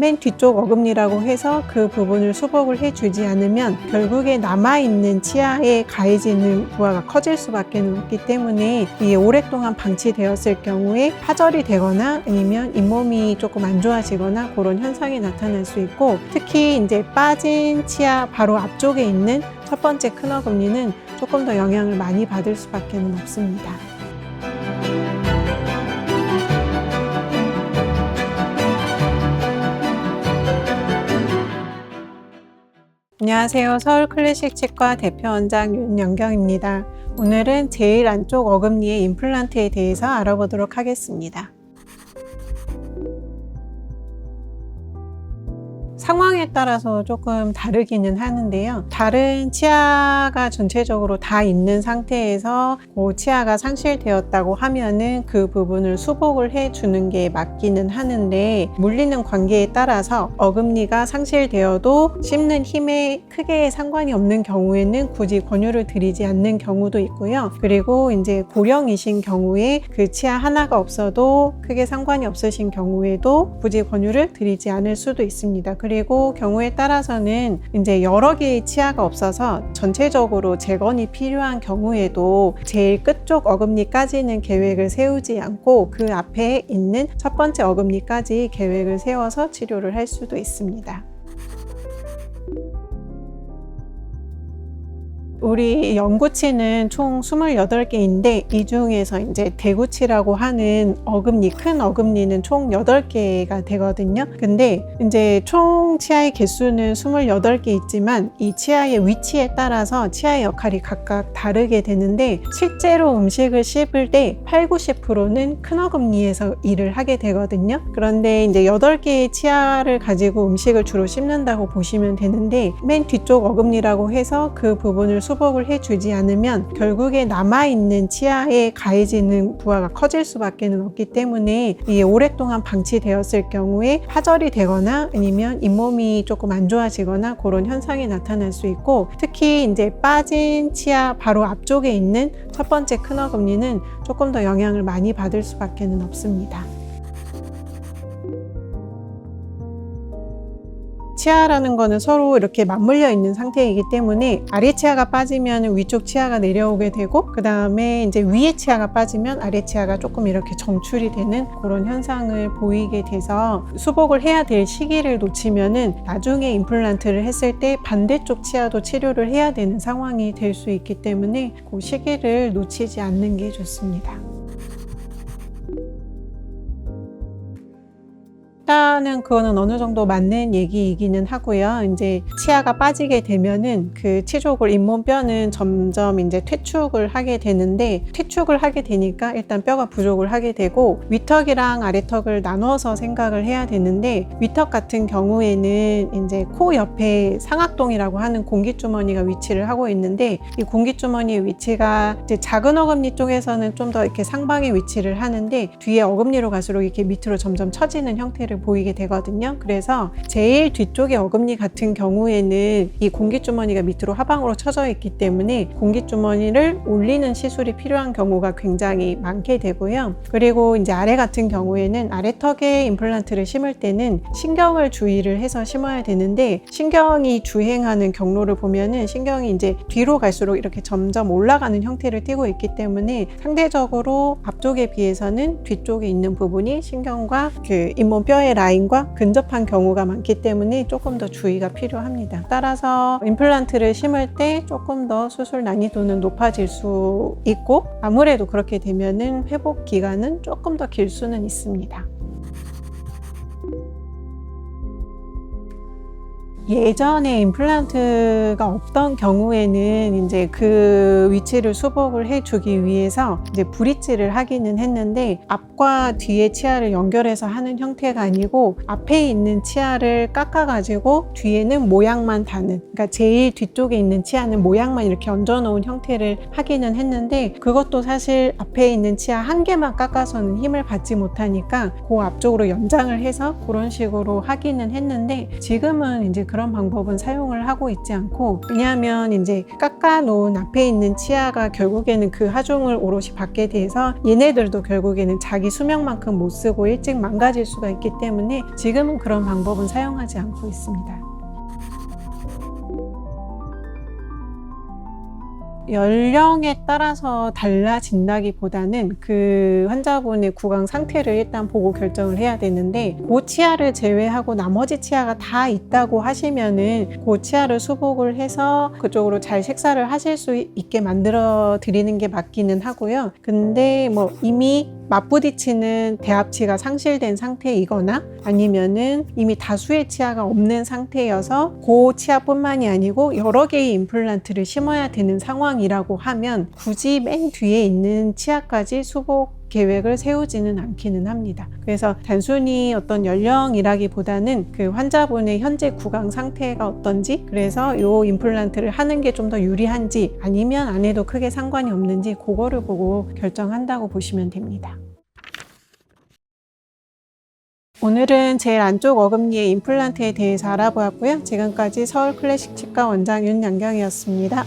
맨 뒤쪽 어금니라고 해서 그 부분을 수복을 해주지 않으면 결국에 남아있는 치아에 가해지는 부하가 커질 수밖에 없기 때문에 이게 오랫동안 방치되었을 경우에 파절이 되거나 아니면 잇몸이 조금 안 좋아지거나 그런 현상이 나타날 수 있고, 특히 이제 빠진 치아 바로 앞쪽에 있는 첫 번째 큰 어금니는 조금 더 영향을 많이 받을 수밖에 없습니다. 안녕하세요. 서울클래식치과 대표원장 윤영경입니다. 오늘은 제일 안쪽 어금니의 임플란트에 대해서 알아보도록 하겠습니다. 상황에 따라서 조금 다르기는 하는데요. 다른 치아가 전체적으로 다 있는 상태에서 그 치아가 상실되었다고 하면은 그 부분을 수복을 해주는 게 맞기는 하는데, 물리는 관계에 따라서 어금니가 상실되어도 씹는 힘에 크게 상관이 없는 경우에는 굳이 권유를 드리지 않는 경우도 있고요. 그리고 이제 고령이신 경우에 그 치아 하나가 없어도 크게 상관이 없으신 경우에도 굳이 권유를 드리지 않을 수도 있습니다. 그리고 경우에 따라서는 이제 여러 개의 치아가 없어서 전체적으로 재건이 필요한 경우에도 제일 끝쪽 어금니까지는 계획을 세우지 않고 그 앞에 있는 첫 번째 어금니까지 계획을 세워서 치료를 할 수도 있습니다. 우리 연구치는 총 28개인데 이 중에서 이제 대구치라고 하는 어금니, 큰 어금니는 총 8개가 되거든요. 근데 이제 총 치아의 개수는 28개 있지만 이 치아의 위치에 따라서 치아의 역할이 각각 다르게 되는데, 실제로 음식을 씹을 때 80~90%는 큰 어금니에서 일을 하게 되거든요. 그런데 이제 8개의 치아를 가지고 음식을 주로 씹는다고 보시면 되는데, 맨 뒤쪽 어금니라고 해서 그 부분을 수복을 해주지 않으면 결국에 남아있는 치아에 가해지는 부하가 커질 수밖에 없기 때문에 이게 오랫동안 방치되었을 경우에 파절이 되거나 아니면 잇몸이 조금 안 좋아지거나 그런 현상이 나타날 수 있고, 특히 이제 빠진 치아 바로 앞쪽에 있는 첫 번째 큰 어금니는 조금 더 영향을 많이 받을 수밖에 없습니다. 치아라는 거는 서로 이렇게 맞물려 있는 상태이기 때문에 아래 치아가 빠지면 위쪽 치아가 내려오게 되고, 그 다음에 이제 위에 치아가 빠지면 아래 치아가 조금 이렇게 정출이 되는 그런 현상을 보이게 돼서 수복을 해야 될 시기를 놓치면은 나중에 임플란트를 했을 때 반대쪽 치아도 치료를 해야 되는 상황이 될 수 있기 때문에 그 시기를 놓치지 않는 게 좋습니다. 일단은 그거는 어느 정도 맞는 얘기이기는 하고요. 이제 치아가 빠지게 되면은 그 치족을 잇몸뼈는 점점 이제 퇴축을 하게 되는데, 퇴축을 하게 되니까 일단 뼈가 부족을 하게 되고 윗턱이랑 아래턱을 나눠서 생각을 해야 되는데, 윗턱 같은 경우에는 이제 코 옆에 상악동이라고 하는 공기주머니가 위치를 하고 있는데, 이 공기주머니의 위치가 이제 작은 어금니 쪽에서는 좀 더 이렇게 상방에 위치를 하는데 뒤에 어금니로 갈수록 이렇게 밑으로 점점 처지는 형태를 보이게 되거든요. 그래서 제일 뒤쪽의 어금니 같은 경우에는 이 공기주머니가 밑으로 하방으로 처져 있기 때문에 공기주머니를 올리는 시술이 필요한 경우가 굉장히 많게 되고요. 그리고 이제 아래 같은 경우에는 아래턱에 임플란트를 심을 때는 신경을 주의를 해서 심어야 되는데, 신경이 주행하는 경로를 보면은 신경이 이제 뒤로 갈수록 이렇게 점점 올라가는 형태를 띠고 있기 때문에 상대적으로 앞쪽에 비해서는 뒤쪽에 있는 부분이 신경과 그 잇몸뼈의 라인과 근접한 경우가 많기 때문에 조금 더 주의가 필요합니다. 따라서 임플란트를 심을 때 조금 더 수술 난이도는 높아질 수 있고, 아무래도 그렇게 되면은 회복 기간은 조금 더 길 수는 있습니다. 예전에 임플란트가 없던 경우에는 이제 그 위치를 수복을 해주기 위해서 이제 브릿지를 하기는 했는데, 앞과 뒤의 치아를 연결해서 하는 형태가 아니고 앞에 있는 치아를 깎아가지고 뒤에는 모양만 다는, 그러니까 제일 뒤쪽에 있는 치아는 모양만 이렇게 얹어놓은 형태를 하기는 했는데, 그것도 사실 앞에 있는 치아 한 개만 깎아서는 힘을 받지 못하니까 그 앞쪽으로 연장을 해서 그런 식으로 하기는 했는데, 지금은 이제 그런 방법은 사용을 하고 있지 않고, 왜냐하면 이제 깎아놓은 앞에 있는 치아가 결국에는 그 하중을 오롯이 받게 돼서 얘네들도 결국에는 자기 수명만큼 못 쓰고 일찍 망가질 수가 있기 때문에 지금은 그런 방법은 사용하지 않고 있습니다. 연령에 따라서 달라진다기보다는 그 환자분의 구강 상태를 일단 보고 결정을 해야 되는데, 그 치아를 제외하고 나머지 치아가 다 있다고 하시면은 그 치아를 수복을 해서 그쪽으로 잘 색사를 하실 수 있게 만들어 드리는 게 맞기는 하고요. 근데 뭐 이미 맞부딪히는 대합치가 상실된 상태이거나 아니면은 이미 다수의 치아가 없는 상태여서 그 치아뿐만이 아니고 여러 개의 임플란트를 심어야 되는 상황이라고 하면 굳이 맨 뒤에 있는 치아까지 수복 계획을 세우지는 않기는 합니다. 그래서 단순히 어떤 연령이라기보다는 그 환자분의 현재 구강 상태가 어떤지, 그래서 이 임플란트를 하는 게 좀 더 유리한지 아니면 안 해도 크게 상관이 없는지 그거를 보고 결정한다고 보시면 됩니다. 오늘은 제일 안쪽 어금니의 임플란트에 대해서 알아보았고요. 지금까지 서울 클래식 치과 원장 윤양경이었습니다.